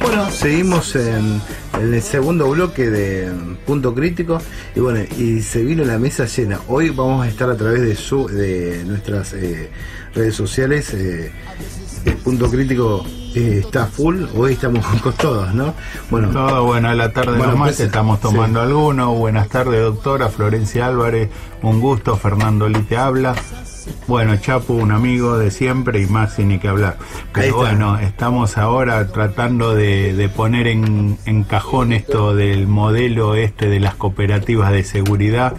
Bueno, seguimos en el segundo bloque de Punto Crítico y bueno, y se vino la mesa llena. Hoy vamos a estar a través de nuestras redes sociales. Punto Crítico está full, hoy estamos con todos, ¿no? Bueno, todo bueno, a la tarde nomás pues, estamos tomando alguno. Buenas tardes, doctora Florencia Álvarez, un gusto. Fernando Lee te habla. Bueno, Chapu, un amigo de siempre, y Maxi ni que hablar. Pero bueno, estamos ahora tratando de poner en cajón esto del modelo de las cooperativas de seguridad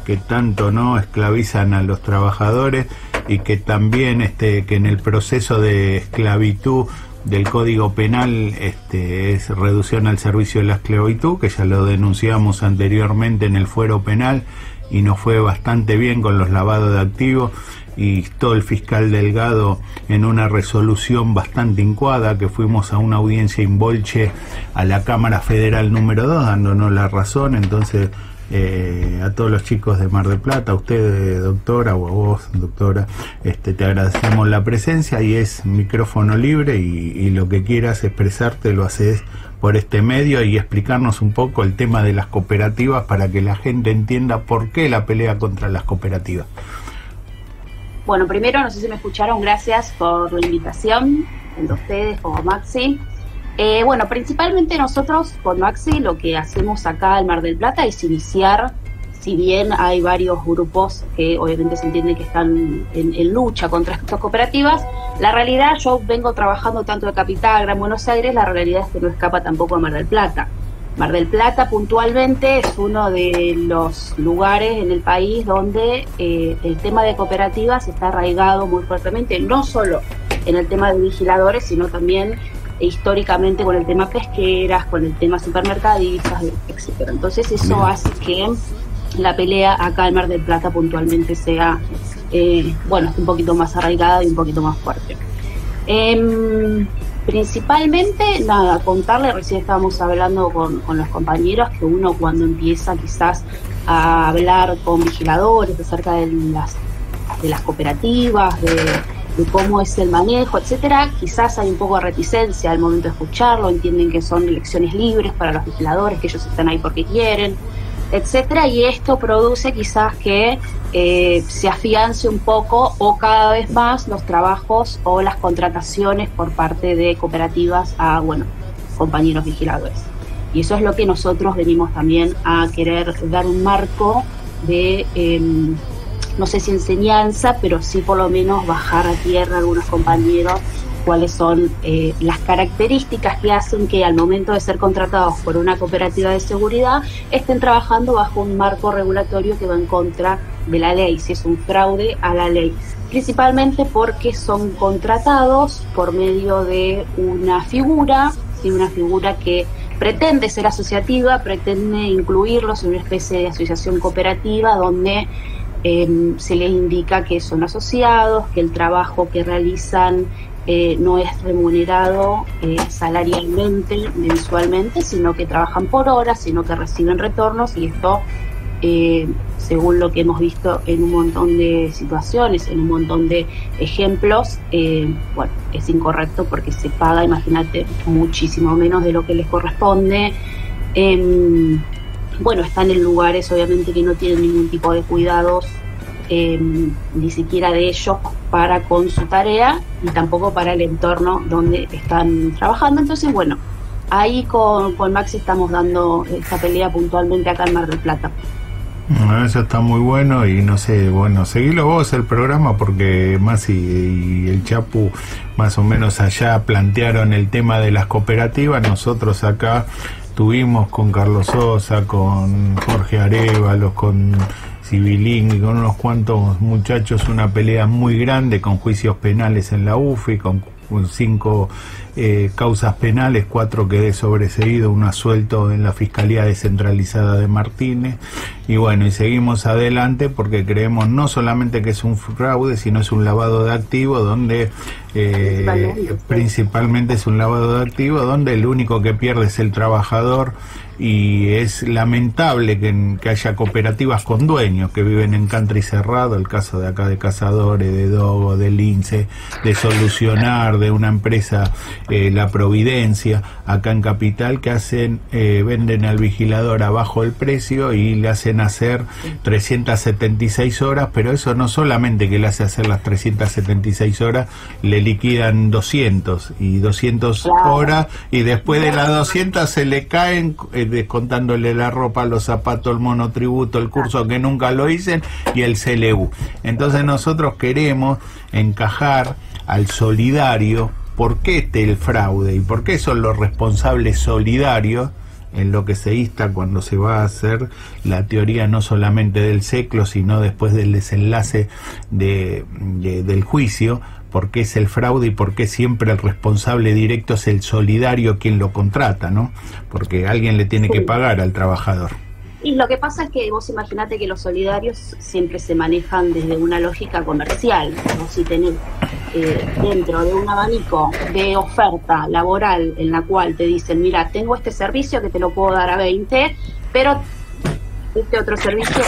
que tanto no esclavizan a los trabajadores y que también que en el proceso de esclavitud del Código Penal es reducción al servicio de la esclavitud, que ya lo denunciamos anteriormente en el fuero penal y nos fue bastante bien con los lavados de activos, y todo el fiscal Delgado en una resolución bastante incuada, que fuimos a una audiencia in bolche a la Cámara Federal número 2 dándonos la razón. Entonces a todos los chicos de Mar del Plata, a usted doctora, o a vos doctora, te agradecemos la presencia, y es micrófono libre, y lo que quieras expresarte lo haces por este medio, y explicarnos un poco el tema de las cooperativas para que la gente entienda por qué la pelea contra las cooperativas. Bueno, primero, no sé si me escucharon, gracias por la invitación, tanto ustedes como Maxi. Bueno, principalmente nosotros con Maxi lo que hacemos acá en Mar del Plata es iniciar, si bien hay varios grupos que obviamente se entiende que están en lucha contra estas cooperativas, la realidad, yo vengo trabajando tanto de Capital, Gran Buenos Aires, la realidad es que no escapa tampoco a Mar del Plata. Mar del Plata puntualmente es uno de los lugares en el país donde el tema de cooperativas está arraigado muy fuertemente, no solo en el tema de vigiladores, sino también históricamente con el tema pesqueras, con el tema supermercadistas, etcétera. Entonces eso hace que la pelea acá en Mar del Plata puntualmente sea un poquito más arraigada y un poquito más fuerte. Principalmente, nada, contarle, recién estábamos hablando con los compañeros, que uno cuando empieza quizás a hablar con vigiladores acerca de las cooperativas, de cómo es el manejo, etcétera, quizás hay un poco de reticencia al momento de escucharlo, entienden que son elecciones libres para los vigiladores, que ellos están ahí porque quieren, etcétera, y esto produce quizás que se afiance un poco o cada vez más los trabajos o las contrataciones por parte de cooperativas a, compañeros vigiladores. Y eso es lo que nosotros venimos también a querer dar un marco de, no sé si enseñanza, pero sí por lo menos bajar a tierra a algunos compañeros cuáles son las características que hacen que al momento de ser contratados por una cooperativa de seguridad estén trabajando bajo un marco regulatorio que va en contra de la ley, si es un fraude a la ley, principalmente porque son contratados por medio de una figura que pretende ser asociativa, pretende incluirlos en una especie de asociación cooperativa donde se les indica que son asociados, que el trabajo que realizan no es remunerado salarialmente, mensualmente, sino que trabajan por horas, sino que reciben retornos, y esto, según lo que hemos visto en un montón de situaciones, en un montón de ejemplos, es incorrecto porque se paga, imagínate, muchísimo menos de lo que les corresponde. Están en lugares obviamente que no tienen ningún tipo de cuidados, ni siquiera de ellos para con su tarea y tampoco para el entorno donde están trabajando. Entonces, ahí con Maxi estamos dando esta pelea puntualmente acá en Mar del Plata. Eso está muy bueno, y no sé, seguilo vos el programa, porque Maxi y el Chapu más o menos allá plantearon el tema de las cooperativas. Nosotros acá tuvimos con Carlos Sosa, con Jorge Arévalos, con Civilín y con unos cuantos muchachos una pelea muy grande, con juicios penales en la UFI, con 5 causas penales, 4 quedé sobreseído, 1 suelto en la Fiscalía Descentralizada de Martínez, y seguimos adelante porque creemos no solamente que es un fraude, sino es un lavado de activos, donde principalmente es un lavado de activos donde el único que pierde es el trabajador, y es lamentable que haya cooperativas con dueños que viven en country cerrado, el caso de acá de Cazadores, de Dogo, de Lince, de Solucionar, de una empresa La Providencia, acá en Capital, que hacen, venden al vigilador abajo el precio y le hacen hacer 376 horas, pero eso no solamente que le hace hacer las 376 horas, le liquidan 200 y 200 horas, y después de las 200 se le caen, descontándole la ropa, los zapatos, el monotributo, el curso que nunca lo hice y el CLU. Entonces nosotros queremos encajar al solidario. ¿Por qué el fraude y por qué son los responsables solidarios en lo que se insta cuando se va a hacer la teoría no solamente del SECLO, sino después del desenlace del juicio? ¿Por qué es el fraude y por qué siempre el responsable directo es el solidario quien lo contrata, ¿no? Porque alguien le tiene que pagar al trabajador. Y lo que pasa es que vos imaginate que los solidarios siempre se manejan desde una lógica comercial, ¿no? Si tenés dentro de un abanico de oferta laboral en la cual te dicen, mira, tengo este servicio que te lo puedo dar a 20, pero este otro servicio,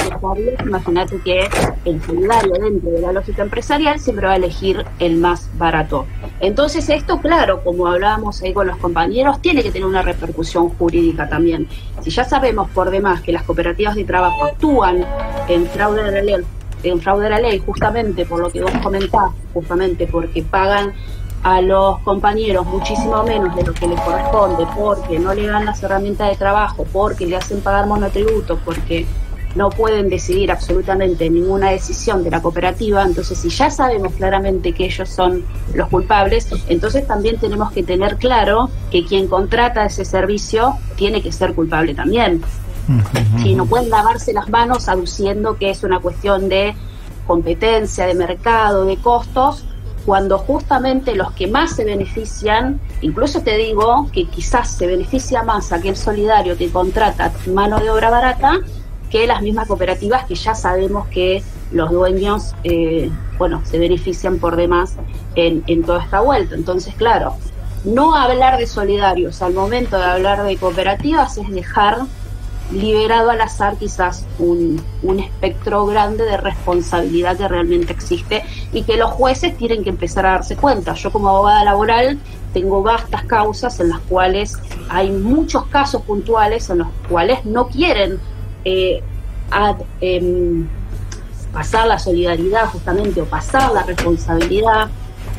imagínate que el solidario dentro de la lógica empresarial siempre va a elegir el más barato. Entonces esto, claro, como hablábamos ahí con los compañeros, tiene que tener una repercusión jurídica también. Si ya sabemos por demás que las cooperativas de trabajo actúan en fraude de la ley, justamente por lo que vos comentás, justamente porque pagan a los compañeros muchísimo menos de lo que les corresponde, porque no le dan las herramientas de trabajo, porque le hacen pagar monotributos, porque no pueden decidir absolutamente ninguna decisión de la cooperativa. Entonces, si ya sabemos claramente que ellos son los culpables, entonces también tenemos que tener claro que quien contrata ese servicio tiene que ser culpable también. Si no pueden lavarse las manos aduciendo que es una cuestión de competencia, de mercado, de costos, cuando justamente los que más se benefician, incluso te digo que quizás se beneficia más aquel solidario que contrata mano de obra barata que las mismas cooperativas, que ya sabemos que los dueños se benefician por demás en toda esta vuelta. Entonces, claro, no hablar de solidarios al momento de hablar de cooperativas es dejar liberado al azar quizás un espectro grande de responsabilidad que realmente existe y que los jueces tienen que empezar a darse cuenta. Yo, como abogada laboral, tengo vastas causas en las cuales hay muchos casos puntuales en los cuales no quieren pasar la solidaridad justamente, o pasar la responsabilidad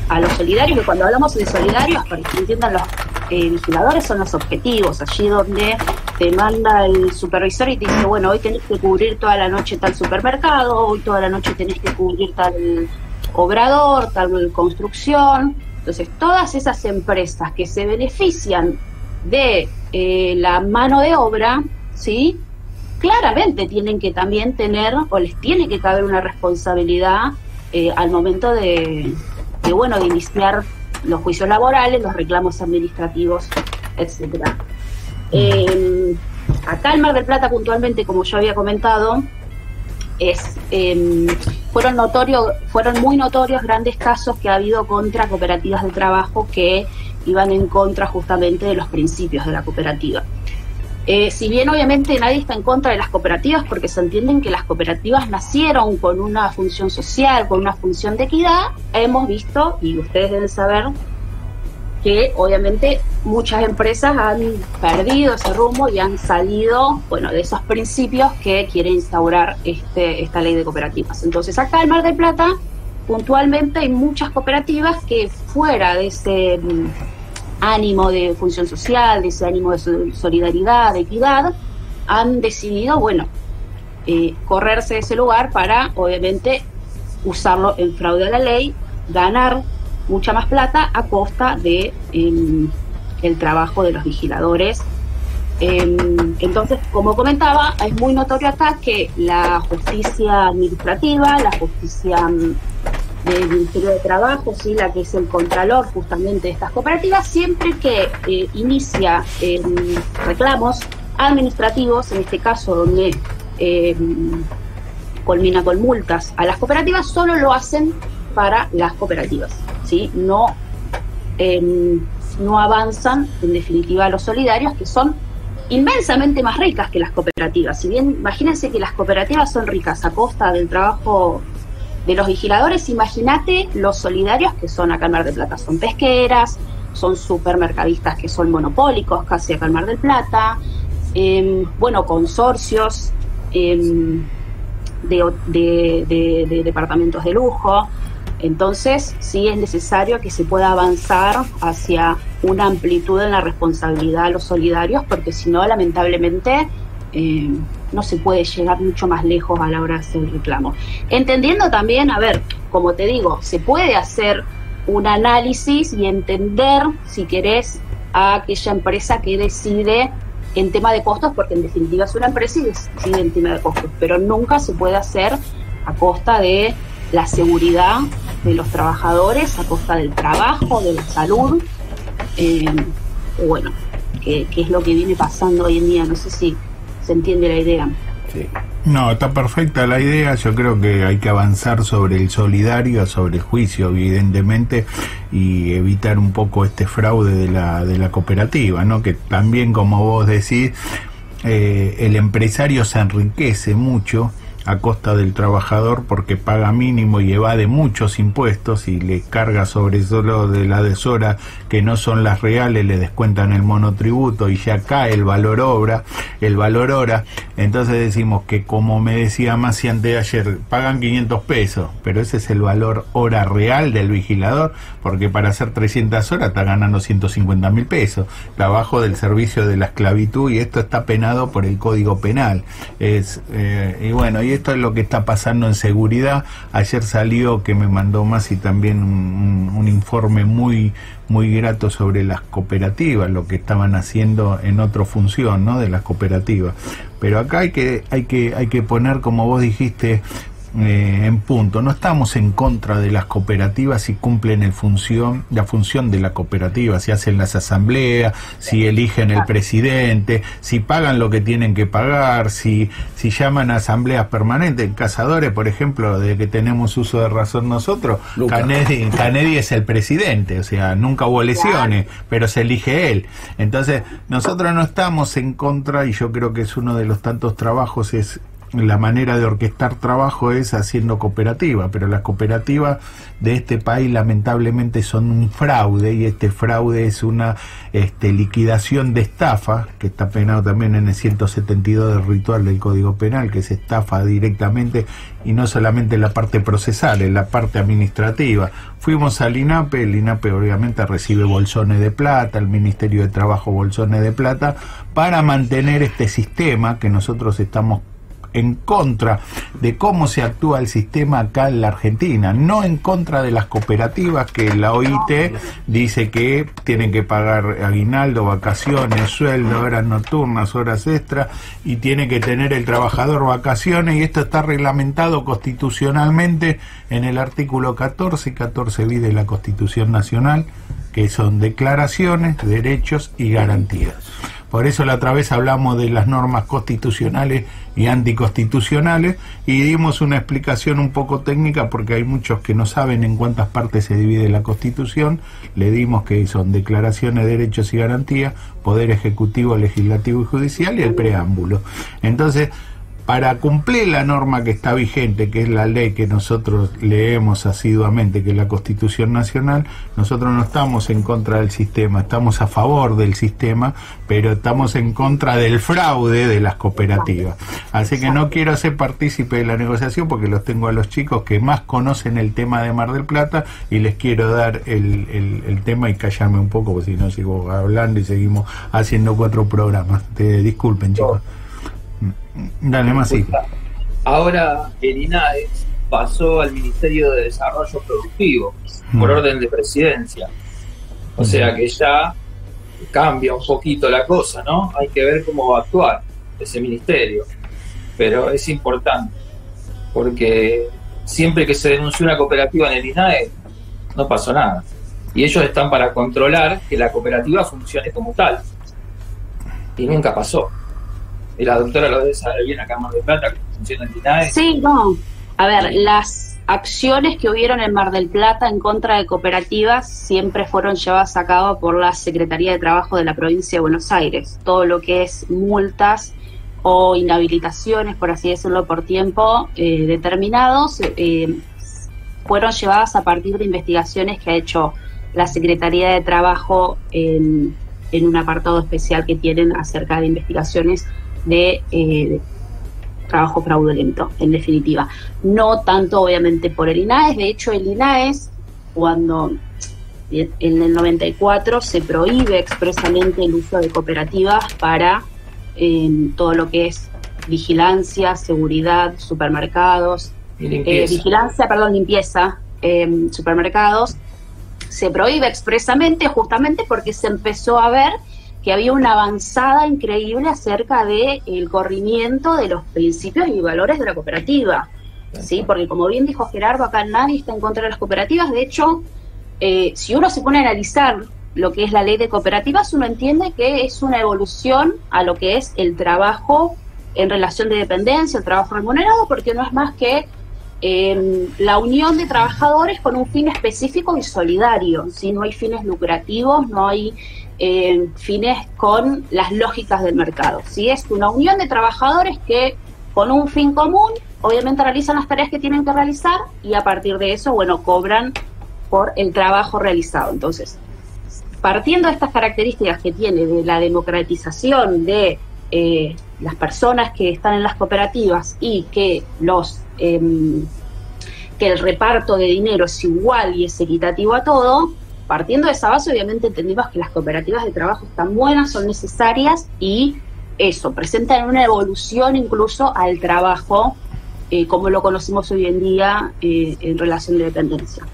a los solidarios, que cuando hablamos de solidarios, para que entiendan, los vigiladores son los objetivos, allí donde te manda el supervisor y te dice, bueno, hoy tenés que cubrir toda la noche tal supermercado, hoy toda la noche tenés que cubrir tal obrador, tal construcción. Entonces, todas esas empresas que se benefician de la mano de obra, ¿sí?, claramente tienen que también tener, o les tiene que caber una responsabilidad al momento de iniciar los juicios laborales, los reclamos administrativos, etcétera. Acá en Mar del Plata, puntualmente, como yo había comentado, fueron muy notorios grandes casos que ha habido contra cooperativas de trabajo que iban en contra justamente de los principios de la cooperativa. Si bien obviamente nadie está en contra de las cooperativas, porque se entienden que las cooperativas nacieron con una función social, con una función de equidad, hemos visto, y ustedes deben saber, que obviamente muchas empresas han perdido ese rumbo y han salido, de esos principios que quiere instaurar esta ley de cooperativas. Entonces, acá en Mar del Plata, puntualmente, hay muchas cooperativas que, fuera de ese ánimo de función social, de ese ánimo de solidaridad, de equidad, han decidido, correrse de ese lugar para, obviamente, usarlo en fraude a la ley, ganar mucha más plata a costa de el trabajo de los vigiladores. Entonces, como comentaba, es muy notorio acá que la justicia administrativa, la justicia del Ministerio de Trabajo, ¿sí?, la que es el contralor justamente de estas cooperativas, siempre que inicia reclamos administrativos, en este caso donde culmina con multas a las cooperativas, solo lo hacen para las cooperativas, ¿sí? No avanzan, en definitiva, a los solidarios, que son inmensamente más ricas que las cooperativas. Si bien, imagínense que las cooperativas son ricas a costa del trabajo de los vigiladores, imagínate los solidarios que son acá en Mar del Plata. Son pesqueras, son supermercadistas que son monopólicos casi acá en Mar del Plata, consorcios de departamentos de lujo. Entonces sí es necesario que se pueda avanzar hacia una amplitud en la responsabilidad a los solidarios, porque si no, lamentablemente no se puede llegar mucho más lejos a la hora de hacer el reclamo. Entendiendo también, como te digo, se puede hacer un análisis y entender, si querés, a aquella empresa que decide en tema de costos, porque en definitiva es una empresa y decide en tema de costos, pero nunca se puede hacer a costa de la seguridad de los trabajadores, a costa del trabajo, de la salud, que es lo que viene pasando hoy en día. No sé si se entiende la idea. Sí. No, está perfecta la idea. Yo creo que hay que avanzar sobre el solidario, sobre el juicio, evidentemente, y evitar un poco este fraude de la cooperativa, ¿no? Que también, como vos decís, el empresario se enriquece mucho a costa del trabajador porque paga mínimo y evade muchos impuestos, y le carga sobre solo de la deshora que no son las reales, le descuentan el monotributo y ya cae el valor hora. Entonces decimos que, como me decía Masi antes de ayer, pagan 500 pesos, pero ese es el valor hora real del vigilador, porque para hacer 300 horas está ganando 150.000 pesos, trabajo del servicio de la esclavitud, y esto está penado por el Código Penal. Y esto es lo que está pasando en seguridad. Ayer salió, que me mandó Masi también, un informe muy grato sobre las cooperativas, lo que estaban haciendo en otra función, ¿no?, de las cooperativas. Pero acá hay que poner, como vos dijiste, en punto. No estamos en contra de las cooperativas si cumplen la función de la cooperativa, si hacen las asambleas, si eligen el presidente, si pagan lo que tienen que pagar, si llaman a asambleas permanentes. Cazadores, por ejemplo, de que tenemos uso de razón nosotros, Canedi es el presidente, o sea, nunca hubo elecciones, pero se elige él. Entonces, nosotros no estamos en contra, y yo creo que es uno de los tantos trabajos, es la manera de orquestar trabajo es haciendo cooperativa, pero las cooperativas de este país lamentablemente son un fraude, y este fraude es una liquidación de estafa, que está penado también en el 172 del ritual del Código Penal, que se estafa directamente, y no solamente en la parte procesal, en la parte administrativa. Fuimos al INAPE, el INAPE obviamente recibe bolsones de plata, el Ministerio de Trabajo bolsones de plata, para mantener este sistema que nosotros estamos en contra de cómo se actúa el sistema acá en la Argentina, no en contra de las cooperativas, que la OIT dice que tienen que pagar aguinaldo, vacaciones, sueldo, horas nocturnas, horas extras, y tiene que tener el trabajador vacaciones, y esto está reglamentado constitucionalmente en el artículo 14 y 14 bis de la Constitución Nacional, que son declaraciones, derechos y garantías. Por eso la otra vez hablamos de las normas constitucionales y anticonstitucionales, y dimos una explicación un poco técnica, porque hay muchos que no saben en cuántas partes se divide la Constitución. Le dimos que son declaraciones, derechos y garantías, poder ejecutivo, legislativo y judicial, y el preámbulo. Entonces, para cumplir la norma que está vigente, que es la ley que nosotros leemos asiduamente, que es la Constitución Nacional, nosotros no estamos en contra del sistema, estamos a favor del sistema, pero estamos en contra del fraude de las cooperativas. Así que no quiero ser partícipe de la negociación, porque los tengo a los chicos que más conocen el tema de Mar del Plata, y les quiero dar el tema y callarme un poco, porque si no sigo hablando y seguimos haciendo 4 programas. Disculpen, chicos. Dale, más sí. Ahora el INAE pasó al Ministerio de Desarrollo Productivo por orden de presidencia, o sea que ya cambia un poquito la cosa, ¿no? Hay que ver cómo va a actuar ese ministerio, pero es importante, porque siempre que se denunció una cooperativa en el INAE no pasó nada, y ellos están para controlar que la cooperativa funcione como tal, y nunca pasó. Y la doctora lo debe saber bien acá en Mar del Plata, que funciona el INAE. Sí, no. A ver, las acciones que hubieron en Mar del Plata en contra de cooperativas siempre fueron llevadas a cabo por la Secretaría de Trabajo de la provincia de Buenos Aires. Todo lo que es multas o inhabilitaciones, por así decirlo, por tiempo determinados, fueron llevadas a partir de investigaciones que ha hecho la Secretaría de Trabajo en un apartado especial que tienen acerca de investigaciones de trabajo fraudulento, en definitiva. No tanto, obviamente, por el INAES. De hecho, el INAES, cuando en el 94 se prohíbe expresamente el uso de cooperativas para todo lo que es vigilancia, seguridad, supermercados, limpieza, supermercados, se prohíbe expresamente justamente porque se empezó a ver que había una avanzada increíble acerca del corrimiento de los principios y valores de la cooperativa, ¿sí? Porque como bien dijo Gerardo, acá nadie está en contra de las cooperativas. De hecho, si uno se pone a analizar lo que es la ley de cooperativas, uno entiende que es una evolución a lo que es el trabajo en relación de dependencia, el trabajo remunerado, porque no es más que la unión de trabajadores con un fin específico y solidario, ¿sí? No hay fines lucrativos, no hay fines con las lógicas del mercado, ¿sí? Es una unión de trabajadores que con un fin común, obviamente realizan las tareas que tienen que realizar y a partir de eso, bueno, cobran por el trabajo realizado. Entonces, partiendo de estas características que tiene de la democratización de las personas que están en las cooperativas y que que el reparto de dinero es igual y es equitativo a todo, partiendo de esa base, obviamente entendimos que las cooperativas de trabajo están buenas, son necesarias y eso, presentan una evolución incluso al trabajo como lo conocemos hoy en día en relación de dependencia.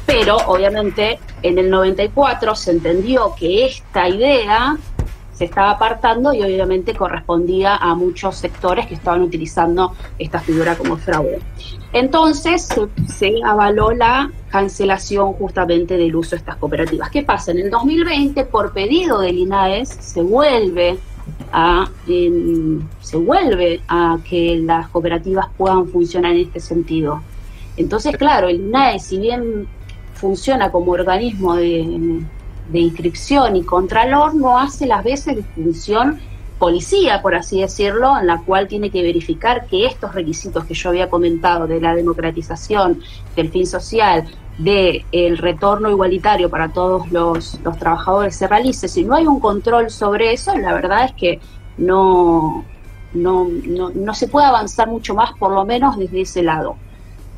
Pero obviamente en el 94 se entendió que esta idea se estaba apartando y obviamente correspondía a muchos sectores que estaban utilizando esta figura como fraude. Entonces se avaló la cancelación justamente del uso de estas cooperativas. ¿Qué pasa? En el 2020, por pedido del INAES, se vuelve a que las cooperativas puedan funcionar en este sentido. Entonces, claro, el INAES, si bien funciona como organismo de inscripción y contralor, no hace las veces de función policía, por así decirlo, en la cual tiene que verificar que estos requisitos que yo había comentado de la democratización, del fin social, del retorno igualitario para todos los trabajadores se realice. Si no hay un control sobre eso, la verdad es que no se puede avanzar mucho más, por lo menos desde ese lado.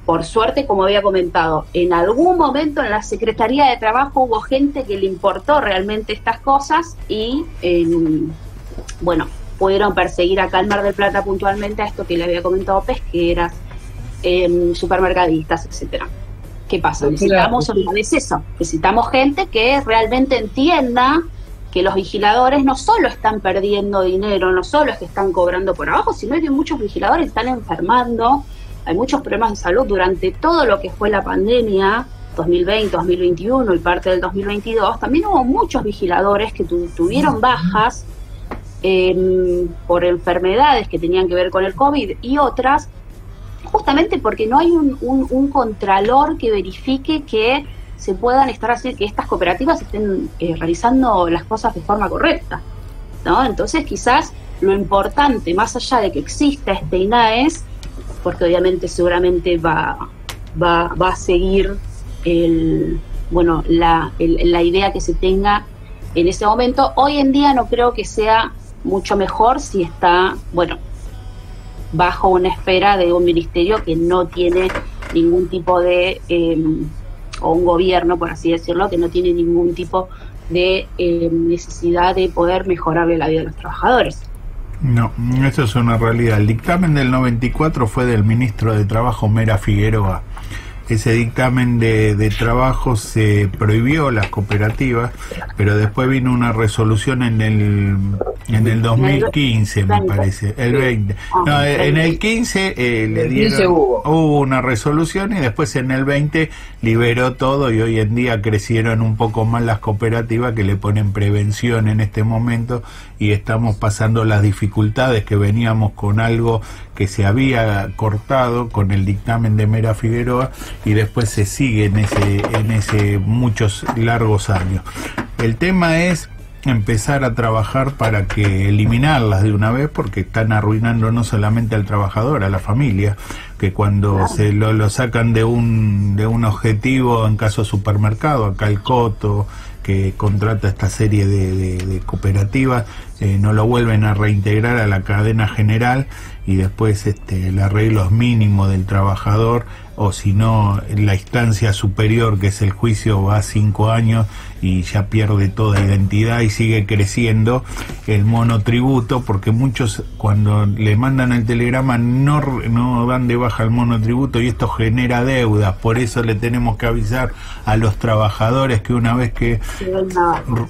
Por suerte, como había comentado, en algún momento en la Secretaría de Trabajo hubo gente que le importó realmente estas cosas y, bueno, pudieron perseguir acá en Mar del Plata puntualmente a esto que le había comentado, pesqueras, supermercadistas, etcétera. ¿Qué pasa? Necesitamos una vez eso, necesitamos gente que realmente entienda que los vigiladores no solo están perdiendo dinero, no solo es que están cobrando por abajo, sino que muchos vigiladores están enfermando. Hay muchos problemas de salud durante todo lo que fue la pandemia, 2020, 2021 y parte del 2022. También hubo muchos vigiladores que tuvieron bajas por enfermedades que tenían que ver con el COVID y otras, justamente porque no hay un contralor que verifique que se puedan estar así, que estas cooperativas estén realizando las cosas de forma correcta, ¿no? Entonces quizás lo importante, más allá de que exista este INAES, porque obviamente seguramente va a seguir la idea que se tenga en ese momento. Hoy en día no creo que sea mucho mejor si está, bajo una esfera de un ministerio que no tiene ningún tipo de, o un gobierno, por así decirlo, que no tiene ningún tipo de necesidad de poder mejorarle la vida de los trabajadores. No, eso es una realidad. El dictamen del 94 fue del ministro de Trabajo, Mera Figueroa. Ese dictamen de trabajo se prohibió las cooperativas, pero después vino una resolución en el 2015, me parece, el 20. No, en el 15 le dieron, hubo una resolución y después en el 20 liberó todo y hoy en día crecieron un poco más las cooperativas que le ponen prevención en este momento y estamos pasando las dificultades que veníamos con algo que se había cortado con el dictamen de Mera Figueroa y después se sigue en ese muchos largos años. El tema es empezar a trabajar para que eliminarlas de una vez porque están arruinando no solamente al trabajador, a la familia, que cuando se lo sacan de un objetivo, en caso supermercado, acá el Coto, que contrata esta serie de cooperativas, no lo vuelven a reintegrar a la cadena general, y después el arreglo mínimo del trabajador, o si no, la instancia superior, que es el juicio, va a 5 años y ya pierde toda identidad y sigue creciendo el monotributo, porque muchos cuando le mandan el telegrama no dan de baja el monotributo, y esto genera deudas. Por eso le tenemos que avisar a los trabajadores que una vez que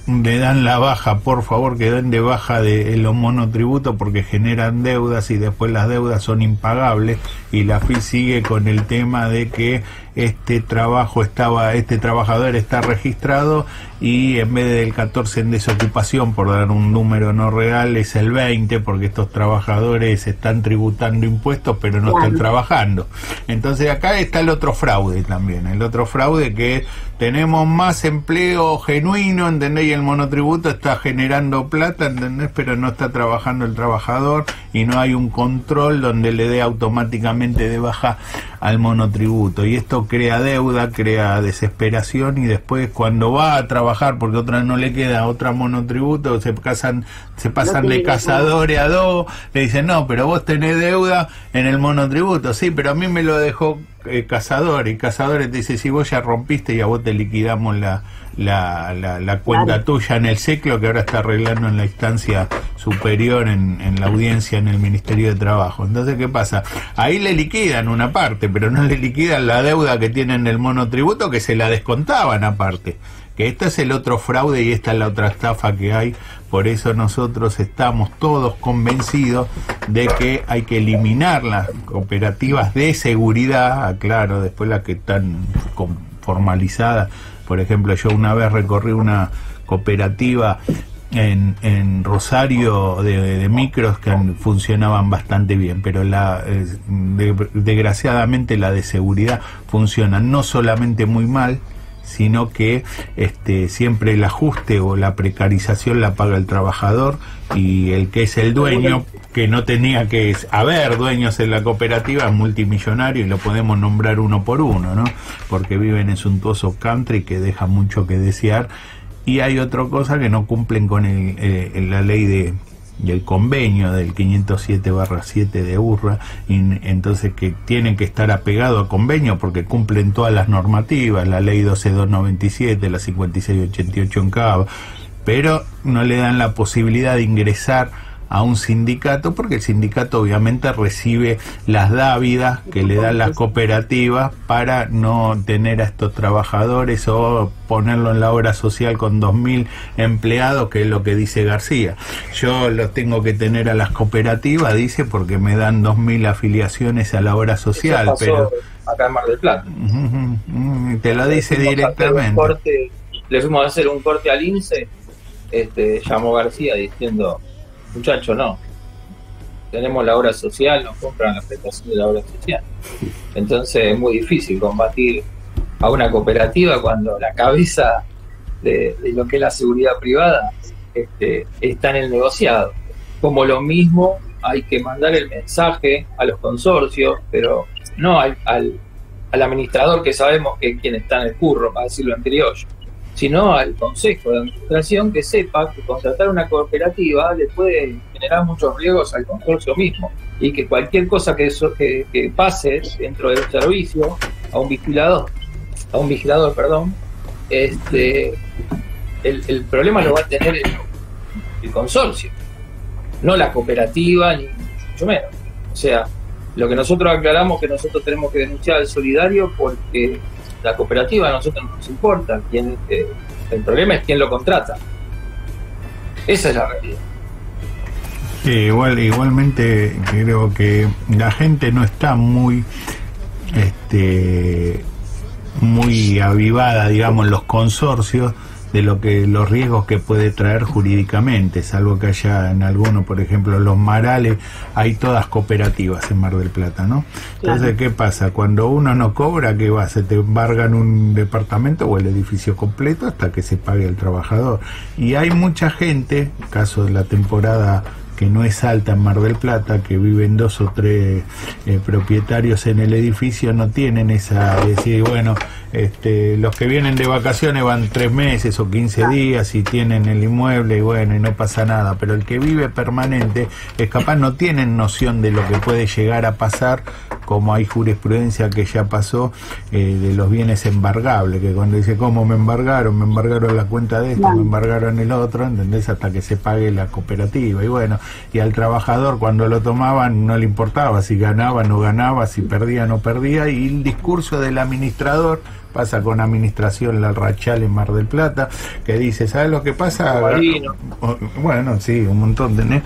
le dan la baja, por favor que den de baja de los monotributos, porque generan deudas y después las deudas son impagables, y la FIP sigue con el tema de que este trabajador está registrado y en vez del 14 en desocupación, por dar un número no real, es el 20, porque estos trabajadores están tributando impuestos pero no están trabajando. Entonces acá está el otro fraude también, el otro fraude, que tenemos más empleo genuino, ¿entendés? Y el monotributo está generando plata, ¿entendés? Pero no está trabajando el trabajador, y no hay un control donde le dé automáticamente de baja al monotributo, y esto crea deuda, crea desesperación, y después cuando va a trabajar, porque otra no le queda otra monotributo, se pasan de cazadores a dos, le dicen, no, pero vos tenés deuda en el monotributo, sí, pero a mí me lo dejó Cazador, y Cazadores te dice, si vos ya rompiste y a vos te liquidamos la cuenta tuya en el SECLO, que ahora está arreglando en la instancia superior, en la audiencia en el Ministerio de Trabajo. Entonces, ¿qué pasa? Ahí le liquidan una parte, pero no le liquidan la deuda que tienen el monotributo, que se la descontaban aparte. Que este es el otro fraude y esta es la otra estafa que hay. Por eso nosotros estamos todos convencidos de que hay que eliminar las cooperativas de seguridad, aclaro, después las que están formalizadas. Por ejemplo, yo una vez recorrí una cooperativa en Rosario de micros que funcionaban bastante bien, pero desgraciadamente la de seguridad funciona no solamente muy mal, sino que siempre el ajuste o la precarización la paga el trabajador, y el que es el dueño, que no tenía que haber dueños en la cooperativa, es multimillonario, y lo podemos nombrar uno por uno, ¿no? Porque viven en suntuoso country que deja mucho que desear. Y hay otra cosa, que no cumplen con la ley del convenio del 507/7 de URRA, y entonces que tienen que estar apegados a convenio porque cumplen todas las normativas, la ley 12297, la 5688 en CAB, pero no le dan la posibilidad de ingresar a un sindicato, porque el sindicato obviamente recibe las dávidas que le dan las cooperativas para no tener a estos trabajadores o ponerlo en la obra social con 2.000 empleados, que es lo que dice García. Yo los tengo que tener a las cooperativas, dice, porque me dan 2.000 afiliaciones a la obra social. Pero acá en Mar del Plata. Te lo dice directamente. Le fuimos a hacer un corte al INSE, llamó García diciendo, muchacho, no, tenemos la obra social, nos compran la prestación de la obra social. Entonces es muy difícil combatir a una cooperativa cuando la cabeza de lo que es la seguridad privada está en el negociado. Como lo mismo hay que mandar el mensaje a los consorcios, pero no al administrador, que sabemos que es quien está en el curro, para decirlo en criollo, sino al consejo de administración, que sepa que contratar una cooperativa le puede generar muchos riesgos al consorcio mismo, y que cualquier cosa que pase dentro del servicio a un vigilador, el problema lo va a tener el consorcio, no la cooperativa, ni mucho menos. O sea, lo que nosotros aclaramos, que nosotros tenemos que denunciar al solidario, porque la cooperativa a nosotros no nos importa el problema es quién lo contrata. Esa es la realidad. Sí, igualmente creo que la gente no está muy avivada, digamos, en los consorcios, de los riesgos que puede traer jurídicamente, salvo que haya en alguno, por ejemplo, los Marales, hay todas cooperativas en Mar del Plata, ¿no? Entonces, claro, ¿qué pasa? Cuando uno no cobra, ¿qué va? Se te embargan un departamento o el edificio completo hasta que se pague el trabajador. Y hay mucha gente, caso de la temporada que no es alta en Mar del Plata, que viven 2 o 3 propietarios en el edificio, no tienen esa, decir, bueno, los que vienen de vacaciones van 3 meses o 15 días y tienen el inmueble y bueno, y no pasa nada, pero el que vive permanente es capaz, no tienen noción de lo que puede llegar a pasar, como hay jurisprudencia que ya pasó de los bienes embargables, que cuando dice, ¿cómo me embargaron? Me embargaron la cuenta de esto, me embargaron el otro, ¿entendés? Hasta que se pague la cooperativa. Y bueno, y al trabajador cuando lo tomaban no le importaba si ganaba, no ganaba, si perdía, no perdía, y el discurso del administrador, pasa con administración La Rachal en Mar del Plata, que dice, ¿sabes lo que pasa? Bueno, sí, un montón de...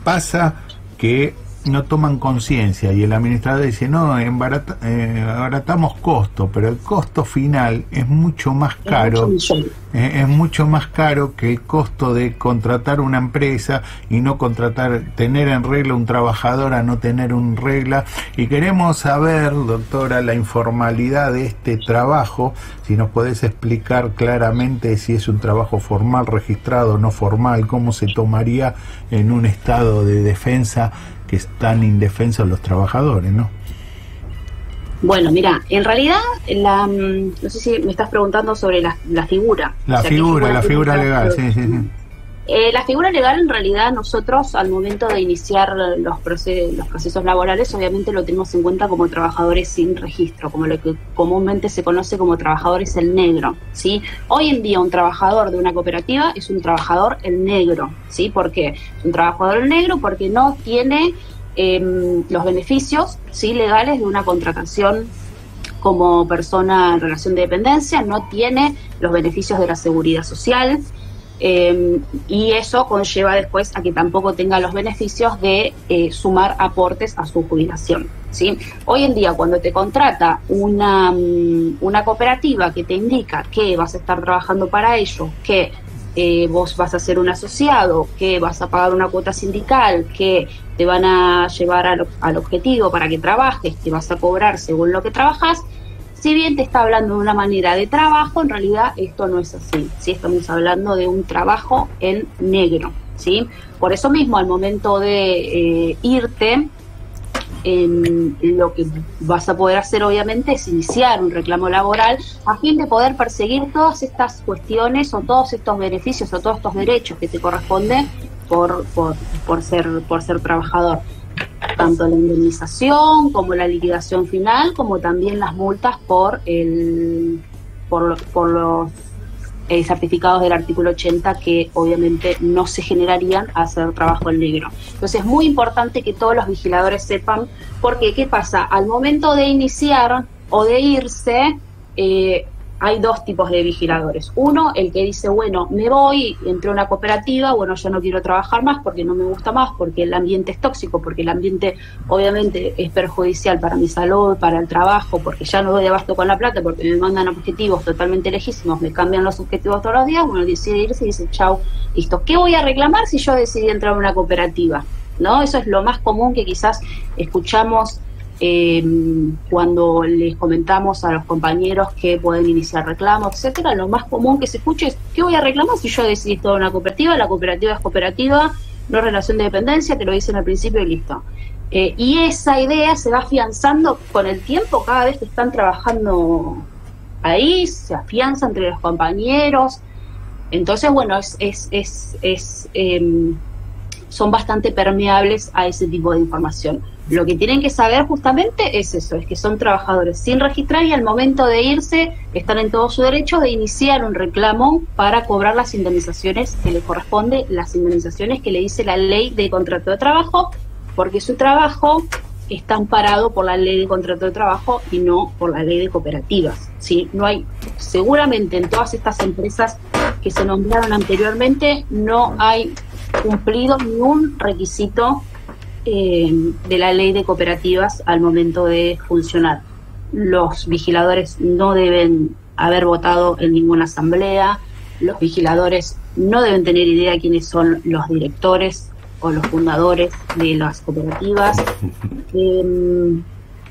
pasa que no toman conciencia y el administrador dice, no, abaratamos costo, pero el costo final es mucho más caro, es mucho más caro que el costo de contratar una empresa y no contratar, tener en regla un trabajador a no tener un regla. Y queremos saber, doctora, la informalidad de este trabajo, si nos podés explicar claramente si es un trabajo formal, registrado, no formal, cómo se tomaría en un estado de defensa que están indefensos los trabajadores, ¿no? Bueno, mira, en realidad, no sé si me estás preguntando sobre la figura. La figura legal, sí. La figura legal, en realidad, nosotros al momento de iniciar los procesos laborales, obviamente lo tenemos en cuenta como trabajadores sin registro, como lo que comúnmente se conoce como trabajadores en negro, ¿sí? Hoy en día un trabajador de una cooperativa es un trabajador en negro, ¿sí? ¿Por qué? Es un trabajador en negro porque no tiene los beneficios, ¿sí?, legales de una contratación como persona en relación de dependencia, no tiene los beneficios de la seguridad social, y eso conlleva después a que tampoco tenga los beneficios de sumar aportes a su jubilación, ¿sí? Hoy en día, cuando te contrata una cooperativa que te indica que vas a estar trabajando para ellos, que vos vas a ser un asociado, que vas a pagar una cuota sindical, que te van a llevar al objetivo para que trabajes, que vas a cobrar según lo que trabajas, si bien te está hablando de una manera de trabajo, en realidad esto no es así, ¿sí? Estamos hablando de un trabajo en negro, ¿sí? Por eso mismo, al momento de irte, lo que vas a poder hacer obviamente es iniciar un reclamo laboral a fin de poder perseguir todas estas cuestiones o todos estos beneficios o todos estos derechos que te corresponden por ser trabajador, tanto la indemnización como la liquidación final, como también las multas por los certificados del artículo 80 que obviamente no se generarían a hacer trabajo en negro. Entonces es muy importante que todos los vigiladores sepan, porque ¿qué pasa? Al momento de iniciar o de irse, hay 2 tipos de vigiladores. Uno, el que dice, bueno, me voy, entré a una cooperativa, bueno, yo no quiero trabajar más porque no me gusta más, porque el ambiente es tóxico, porque el ambiente obviamente es perjudicial para mi salud, para el trabajo, porque ya no doy abasto con la plata, porque me mandan objetivos totalmente lejísimos, me cambian los objetivos todos los días, bueno, decide irse y dice, chau, listo. ¿Qué voy a reclamar si yo decidí entrar a una cooperativa? ¿No? Eso es lo más común que quizás escuchamos cuando les comentamos a los compañeros que pueden iniciar reclamos, etcétera. Lo más común que se escuche es, ¿qué voy a reclamar si yo decidí toda una cooperativa? La cooperativa es cooperativa, no es relación de dependencia, te lo dicen al principio y listo. Y esa idea se va afianzando con el tiempo, cada vez que están trabajando ahí, se afianza entre los compañeros. Entonces, bueno, son bastante permeables a ese tipo de información. Lo que tienen que saber justamente es eso, es que son trabajadores sin registrar y al momento de irse están en todo su derecho de iniciar un reclamo para cobrar las indemnizaciones que les corresponde, las indemnizaciones que le dice la ley de contrato de trabajo, porque su trabajo está amparado por la ley de contrato de trabajo y no por la ley de cooperativas, ¿sí? No hay, seguramente en todas estas empresas que se nombraron anteriormente, no hay cumplido ningún requisito de la ley de cooperativas al momento de funcionar. Los vigiladores no deben haber votado en ninguna asamblea, los vigiladores no deben tener idea de quiénes son los directores o los fundadores de las cooperativas,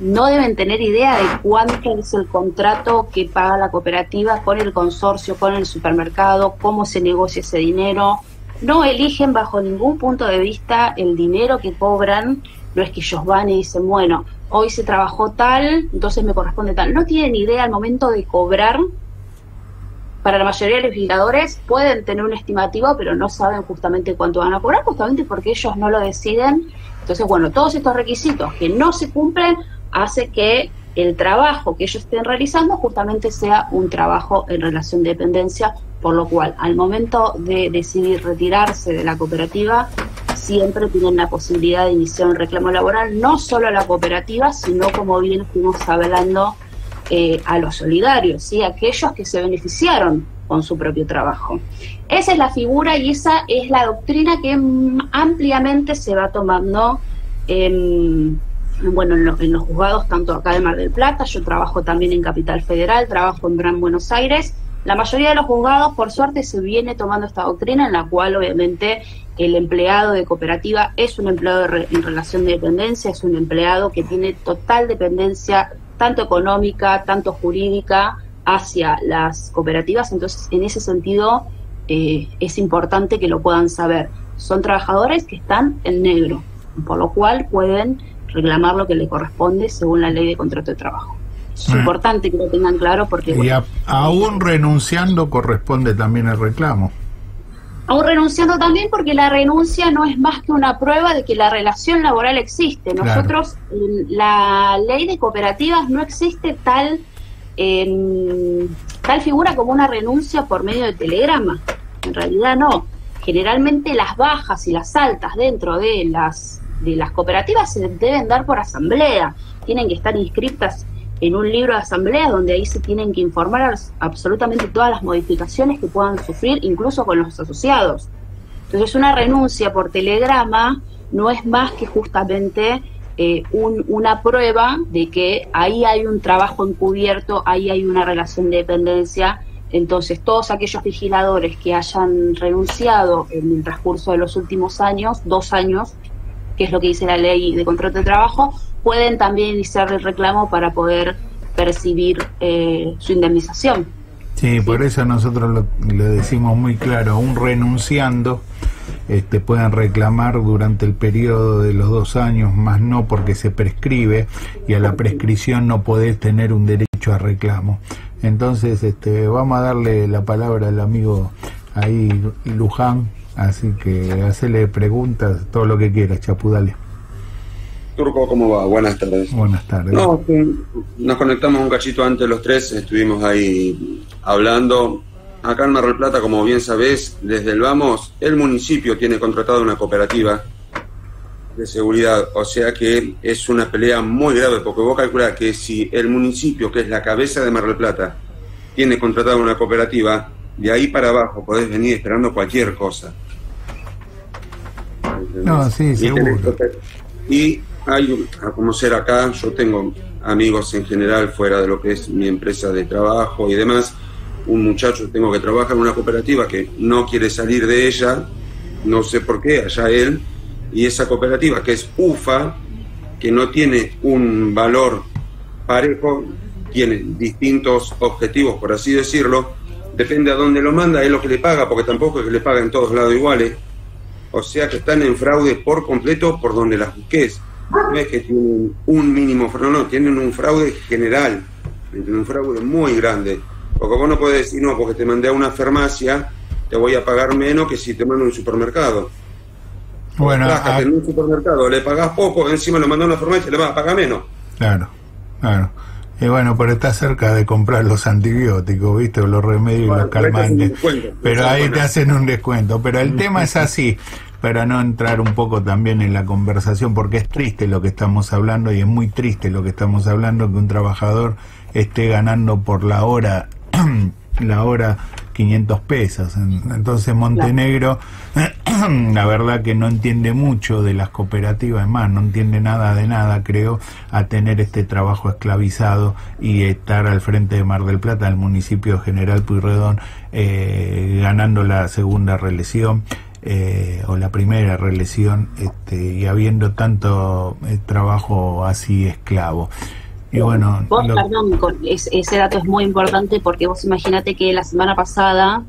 no deben tener idea de cuánto es el contrato que paga la cooperativa con el consorcio, con el supermercado, cómo se negocia ese dinero, no eligen bajo ningún punto de vista el dinero que cobran. No es que ellos van y dicen, bueno, hoy se trabajó tal, entonces me corresponde tal. No tienen idea al momento de cobrar. Para la mayoría de los vigiladores pueden tener un estimativo, pero no saben justamente cuánto van a cobrar, justamente porque ellos no lo deciden. Entonces, bueno, todos estos requisitos que no se cumplen hace que el trabajo que ellos estén realizando justamente sea un trabajo en relación de dependencia, por lo cual al momento de decidir retirarse de la cooperativa siempre tienen la posibilidad de iniciar un reclamo laboral, no solo a la cooperativa, sino, como bien estuvimos hablando, a los solidarios, ¿sí? Aquellos que se beneficiaron con su propio trabajo. Esa es la figura y esa es la doctrina que ampliamente se va tomando en los juzgados, tanto acá de Mar del Plata. Yo trabajo también en Capital Federal, trabajo en Gran Buenos Aires. La mayoría de los juzgados, por suerte, se viene tomando esta doctrina, en la cual obviamente el empleado de cooperativa es un empleado en relación de dependencia, es un empleado que tiene total dependencia, tanto económica, tanto jurídica, hacia las cooperativas. Entonces, en ese sentido, es importante que lo puedan saber. Son trabajadores que están en negro, por lo cual pueden reclamar lo que le corresponde según la ley de contrato de trabajo. Es importante que lo tengan claro porque... Y aún renunciando corresponde también el reclamo. Aún renunciando también, porque la renuncia no es más que una prueba de que la relación laboral existe. Nosotros, en la ley de cooperativas no existe tal figura como una renuncia por medio de telegrama. En realidad no. Generalmente las bajas y las altas dentro de las cooperativas se deben dar por asamblea. Tienen que estar inscritas en un libro de asamblea donde ahí se tienen que informar absolutamente todas las modificaciones que puedan sufrir, incluso con los asociados. Entonces, una renuncia por telegrama no es más que justamente una prueba de que ahí hay un trabajo encubierto, ahí hay una relación de dependencia. Entonces, todos aquellos vigiladores que hayan renunciado en el transcurso de los últimos años, 2 años, que es lo que dice la ley de contrato de trabajo, pueden también iniciar el reclamo para poder percibir su indemnización. Sí, por eso nosotros lo decimos muy claro, aún renunciando, pueden reclamar durante el periodo de los 2 años, más no porque se prescribe, y a la prescripción no podés tener un derecho a reclamo. Entonces, vamos a darle la palabra al amigo ahí, Luján, así que hacele preguntas, todo lo que quieras, Chapu, dale. Turco, ¿cómo va? Buenas tardes. Buenas tardes. No, nos conectamos un cachito antes los tres, estuvimos ahí hablando. Acá en Mar del Plata, como bien sabés, desde el vamos, el municipio tiene contratado una cooperativa de seguridad, o sea que es una pelea muy grave, porque vos calculás que si el municipio, que es la cabeza de Mar del Plata, tiene contratado una cooperativa, de ahí para abajo podés venir esperando cualquier cosa. ¿Entendés? No, sí, seguro. Y hay, como ser acá, yo tengo amigos en general fuera de lo que es mi empresa de trabajo y demás. Un muchacho tengo que trabaja en una cooperativa que no quiere salir de ella, no sé por qué, allá él, y esa cooperativa que es UFA, que no tiene un valor parejo, tiene distintos objetivos, por así decirlo, depende a dónde lo manda, es lo que le paga, porque tampoco es que le paga en todos lados iguales, o sea que están en fraude por completo por donde las busques. No es que tienen un mínimo fraude, no, tienen un fraude general, un fraude muy grande. Porque vos no podés decir, no, porque te mandé a una farmacia, te voy a pagar menos que si te mando a un supermercado. Bueno, en un supermercado le pagás poco, encima lo mandó a una farmacia y le vas a pagar menos. Claro, claro. Y bueno, pero está cerca de comprar los antibióticos, ¿viste? O los remedios y los calmantes. Pero ahí te hacen un descuento. Pero el tema es así, para no entrar un poco también en la conversación, porque es triste lo que estamos hablando, y es muy triste lo que estamos hablando, que un trabajador esté ganando por la hora 500 pesos. Entonces Montenegro, la verdad que no entiende mucho de las cooperativas, es más, no entiende nada de nada, creo, a tener este trabajo esclavizado y estar al frente de Mar del Plata, el municipio General Pueyrredón, ganando la segunda reelección, o la primera reelección, y habiendo tanto trabajo así esclavo. Y bueno, vos, perdón, ese dato es muy importante, porque vos imaginate que la semana pasada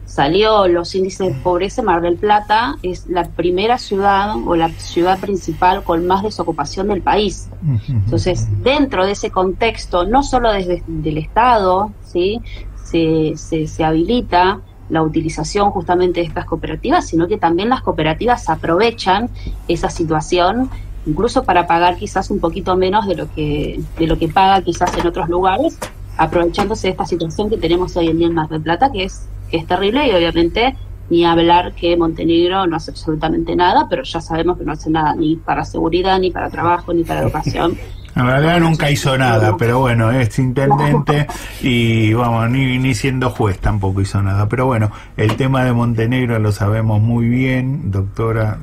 salió los índices de pobreza, Mar del Plata es la primera ciudad o la ciudad principal con más desocupación del país. Entonces, dentro de ese contexto, no solo desde el Estado, ¿sí?, se habilita la utilización justamente de estas cooperativas, sino que también las cooperativas aprovechan esa situación incluso para pagar quizás un poquito menos de lo que paga quizás en otros lugares, aprovechándose de esta situación que tenemos hoy en día en Mar del Plata, que es terrible, y obviamente ni hablar que Montenegro no hace absolutamente nada, pero ya sabemos que no hace nada ni para seguridad, ni para trabajo, ni para educación. En realidad nunca hizo nada, pero bueno, es intendente y vamos, ni siendo juez tampoco hizo nada. Pero bueno, el tema de Montenegro lo sabemos muy bien, doctora,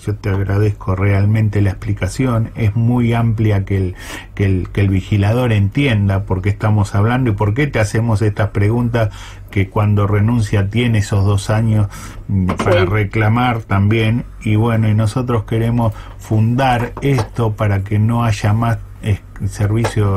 yo te agradezco realmente la explicación, es muy amplia que el vigilador entienda por qué estamos hablando y por qué te hacemos estas preguntas, que cuando renuncia tiene esos 2 años para reclamar también, y bueno, y nosotros queremos fundar esto para que no haya más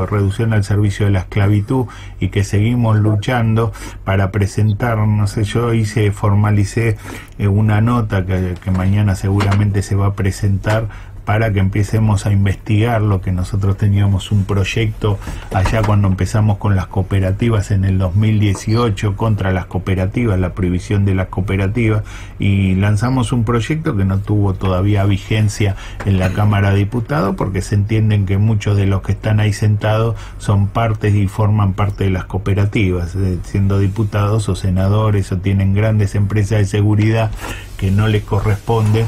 reducción al servicio de la esclavitud, y que seguimos luchando para presentar, no sé, yo formalicé una nota que mañana seguramente se va a presentar para que empecemos a investigar lo que nosotros teníamos un proyecto allá cuando empezamos con las cooperativas en el 2018 contra las cooperativas, la prohibición de las cooperativas, y lanzamos un proyecto que no tuvo todavía vigencia en la Cámara de Diputados porque se entienden que muchos de los que están ahí sentados son partes y forman parte de las cooperativas, siendo diputados o senadores o tienen grandes empresas de seguridad que no les corresponde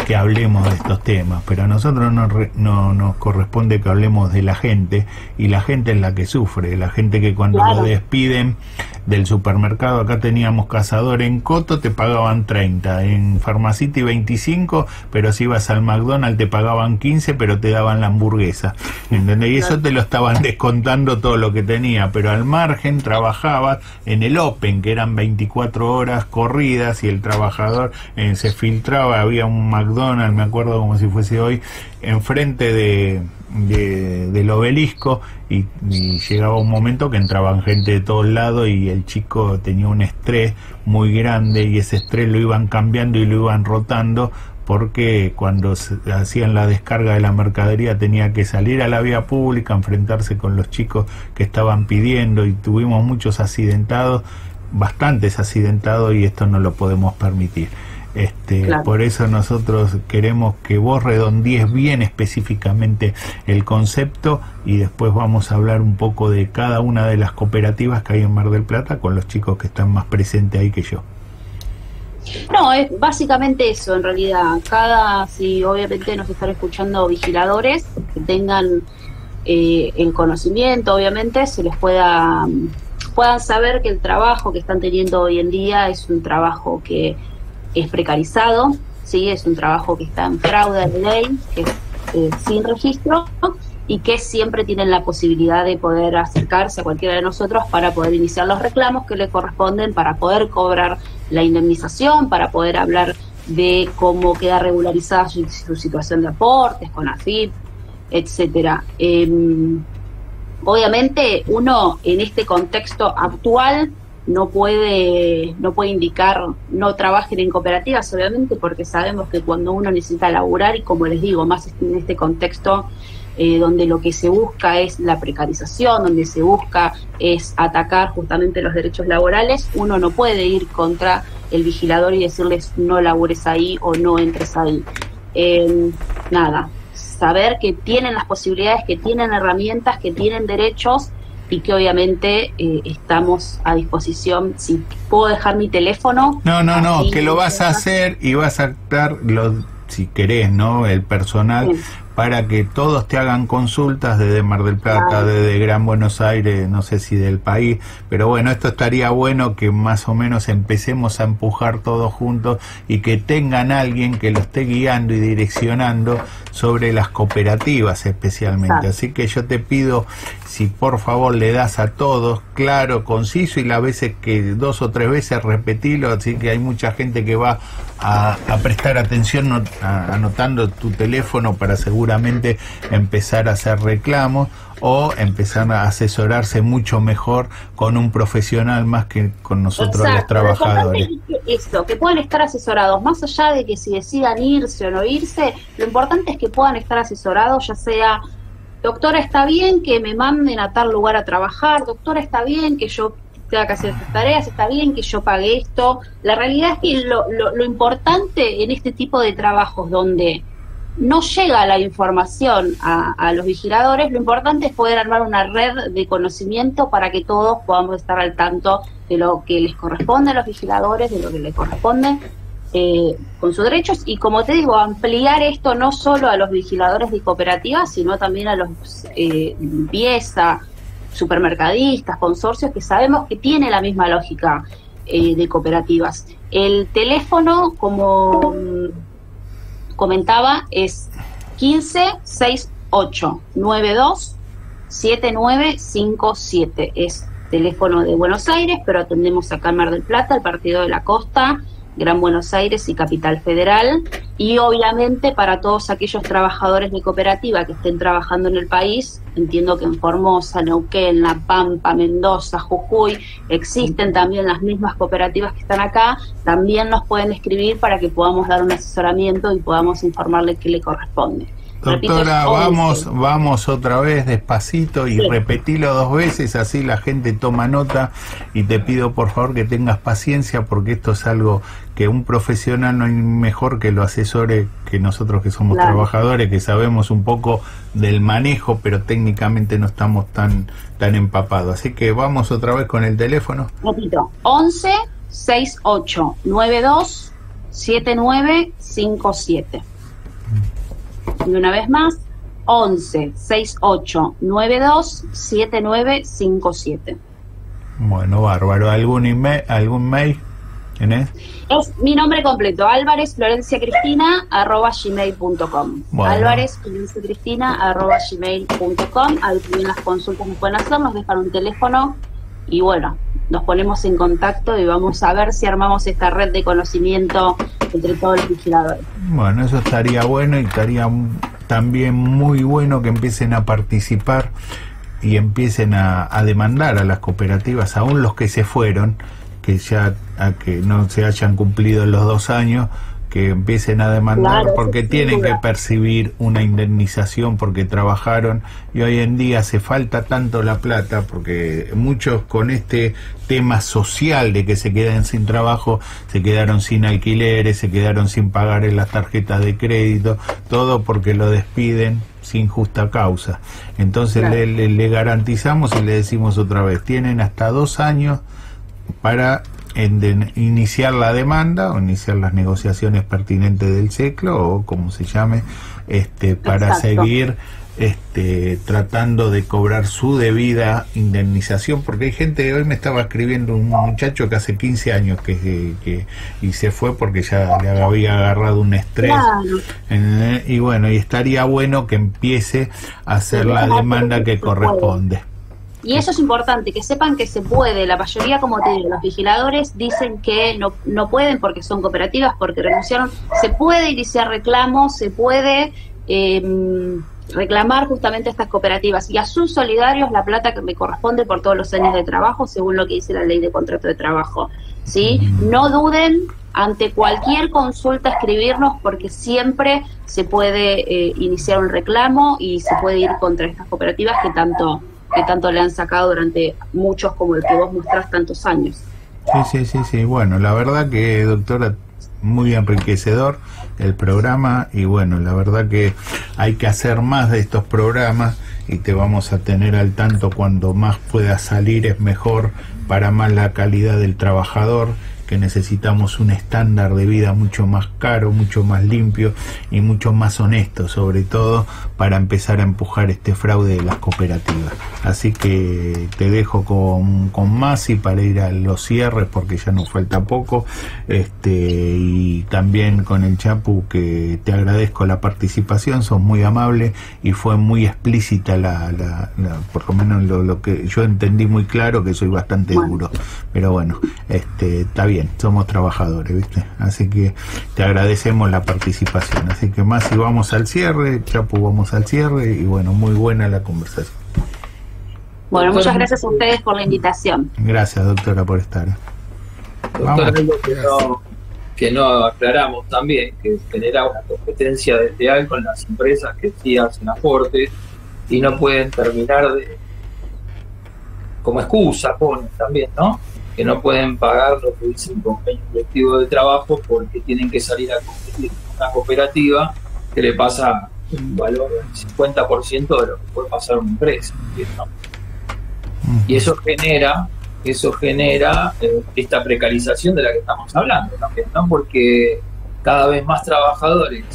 que hablemos de estos temas, pero a nosotros no nos corresponde que hablemos de la gente, y la gente es la que sufre, la gente que cuando lo despiden del supermercado, acá teníamos Cazador en Coto, te pagaban 30, en Pharmacity 25, pero si ibas al McDonald's te pagaban 15, pero te daban la hamburguesa, ¿entendés? Y eso te lo estaban descontando todo lo que tenía, pero al margen trabajabas en el Open, que eran 24 horas corridas, y el trabajador se filtraba, había un McDonald's, me acuerdo como si fuese hoy, enfrente del obelisco, y llegaba un momento que entraban gente de todos lados y el chico tenía un estrés muy grande, y ese estrés lo iban cambiando y lo iban rotando, porque cuando hacían la descarga de la mercadería tenía que salir a la vía pública, enfrentarse con los chicos que estaban pidiendo, y tuvimos muchos accidentados, bastantes accidentados, y esto no lo podemos permitir. Claro. Por eso nosotros queremos que vos redondees bien específicamente el concepto, y después vamos a hablar un poco de cada una de las cooperativas que hay en Mar del Plata con los chicos que están más presentes ahí que yo. No, es básicamente eso en realidad. Si obviamente nos están escuchando vigiladores que tengan el conocimiento, obviamente se les puedan saber que el trabajo que están teniendo hoy en día es un trabajo que es precarizado, ¿sí? Es un trabajo que está en fraude de ley, que es sin registro, y que siempre tienen la posibilidad de poder acercarse a cualquiera de nosotros para poder iniciar los reclamos que le corresponden, para poder cobrar la indemnización, para poder hablar de cómo queda regularizada su situación de aportes con AFIP, etcétera. Obviamente uno en este contexto actual no puede indicar no trabajen en cooperativas, obviamente, porque sabemos que cuando uno necesita laburar, y como les digo, más en este contexto donde lo que se busca es la precarización, donde se busca es atacar justamente los derechos laborales, uno no puede ir contra el vigilador y decirles no labures ahí o no entres ahí. Saber que tienen las posibilidades, que tienen herramientas, que tienen derechos, y que obviamente estamos a disposición. Si puedo dejar mi teléfono. No, que lo vas a hacer y vas a dar, si querés, ¿no?, el personal, sí, para que todos te hagan consultas desde Mar del Plata, desde Gran Buenos Aires, no sé si del país, pero bueno, esto estaría bueno que más o menos empecemos a empujar todos juntos y que tengan alguien que lo esté guiando y direccionando sobre las cooperativas especialmente. Así que yo te pido, si por favor le das a todos, claro, conciso, y las veces que 2 o 3 veces repetirlo, así que hay mucha gente que va a prestar atención anotando tu teléfono para asegurar seguramente empezar a hacer reclamos o empezar a asesorarse mucho mejor con un profesional más que con nosotros. Exacto, los trabajadores. Lo importante es que puedan estar asesorados, más allá de que si decidan irse o no irse, lo importante es que puedan estar asesorados, ya sea, doctora, está bien que me manden a tal lugar a trabajar, doctora, está bien que yo tenga que hacer estas tareas, está bien que yo pague esto. La realidad es que lo importante en este tipo de trabajos donde no llega la información a los vigiladores, lo importante es poder armar una red de conocimiento para que todos podamos estar al tanto de lo que les corresponde a los vigiladores, de lo que les corresponde con sus derechos, y como te digo, ampliar esto no solo a los vigiladores de cooperativas, sino también a los limpieza, supermercadistas, consorcios, que sabemos que tiene la misma lógica de cooperativas. El teléfono, como comentaba, es 1568927957. Es teléfono de Buenos Aires, pero atendemos acá en Mar del Plata, el Partido de la Costa, Gran Buenos Aires y Capital Federal, y obviamente para todos aquellos trabajadores de cooperativa que estén trabajando en el país. Entiendo que en Formosa, Neuquén, La Pampa, Mendoza, Jujuy existen también las mismas cooperativas que están acá. También nos pueden escribir para que podamos dar un asesoramiento y podamos informarles qué le corresponde. Doctora, vamos otra vez despacito y repetilo 2 veces, así la gente toma nota, y te pido por favor que tengas paciencia, porque esto es algo que un profesional no hay mejor que lo asesore que nosotros, que somos trabajadores, que sabemos un poco del manejo, pero técnicamente no estamos tan empapados. Así que vamos otra vez con el teléfono. Repito, 1168927957. Y una vez más, 1168927957. Bueno, bárbaro. ¿Algún mail? ¿Tenés? Es mi nombre completo, alvarezflorenciacristina@gmail.com. Bueno. alvarezflorenciacristina@gmail.com. Ahí tienen las consultas que pueden hacer, nos dejan un teléfono y bueno, nos ponemos en contacto y vamos a ver si armamos esta red de conocimiento entre todos los vigiladores. Bueno, eso estaría bueno, y estaría también muy bueno que empiecen a participar y empiecen a demandar a las cooperativas, aún los que se fueron, que ya a que no se hayan cumplido los 2 años, que empiecen a demandar, porque tienen que percibir una indemnización porque trabajaron, y hoy en día hace falta tanto la plata, porque muchos con este tema social de que se quedan sin trabajo, se quedaron sin alquileres, se quedaron sin pagar en las tarjetas de crédito, todo porque lo despiden sin justa causa. Entonces le garantizamos y le decimos otra vez, tienen hasta 2 años para iniciar la demanda o iniciar las negociaciones pertinentes del SECLO, o como se llame, para seguir tratando de cobrar su debida indemnización, porque hay gente, hoy me estaba escribiendo un muchacho que hace 15 años que y se fue porque ya le había agarrado un estrés, y bueno, y estaría bueno que empiece a hacer la demanda que corresponde. Y eso es importante, que sepan que se puede. La mayoría, como te digo, los vigiladores dicen que no pueden porque son cooperativas, porque renunciaron. Se puede iniciar reclamos, se puede reclamar justamente a estas cooperativas y a sus solidarios la plata que me corresponde por todos los años de trabajo, según lo que dice la ley de contrato de trabajo. ¿Sí? No duden ante cualquier consulta escribirnos, porque siempre se puede iniciar un reclamo y se puede ir contra estas cooperativas que tanto le han sacado durante muchos, como el que vos mostrás, tantos años. Sí. Bueno, la verdad que, doctora, muy enriquecedor el programa, y bueno, la verdad que hay que hacer más de estos programas, y te vamos a tener al tanto. Cuando más pueda salir es mejor, para más la calidad del trabajador, que necesitamos un estándar de vida mucho más caro, mucho más limpio y mucho más honesto, sobre todo para empezar a empujar este fraude de las cooperativas. Así que te dejo con Masi para ir a los cierres, porque ya nos falta poco, y también con el Chapu, que te agradezco la participación, sos muy amable y fue muy explícita por lo menos lo que yo entendí muy claro, que soy bastante duro, pero bueno, está bien. también somos trabajadores, ¿viste? Así que te agradecemos la participación. Así que más, si vamos al cierre, Chapu, vamos al cierre, y bueno, muy buena la conversación. Bueno, muchas gracias a ustedes por la invitación. Gracias, doctora, por estar. Doctora, algo que no aclaramos también, que genera una competencia desleal con las empresas que sí hacen aportes y no pueden terminar de, como excusa ponen también, ¿no? Que no pueden pagar lo que dice el convenio colectivo de trabajo porque tienen que salir a competir con una cooperativa que le pasa un valor del 50% de lo que puede pasar una empresa, ¿no? Y eso genera esta precarización de la que estamos hablando también, ¿no? Porque cada vez más trabajadores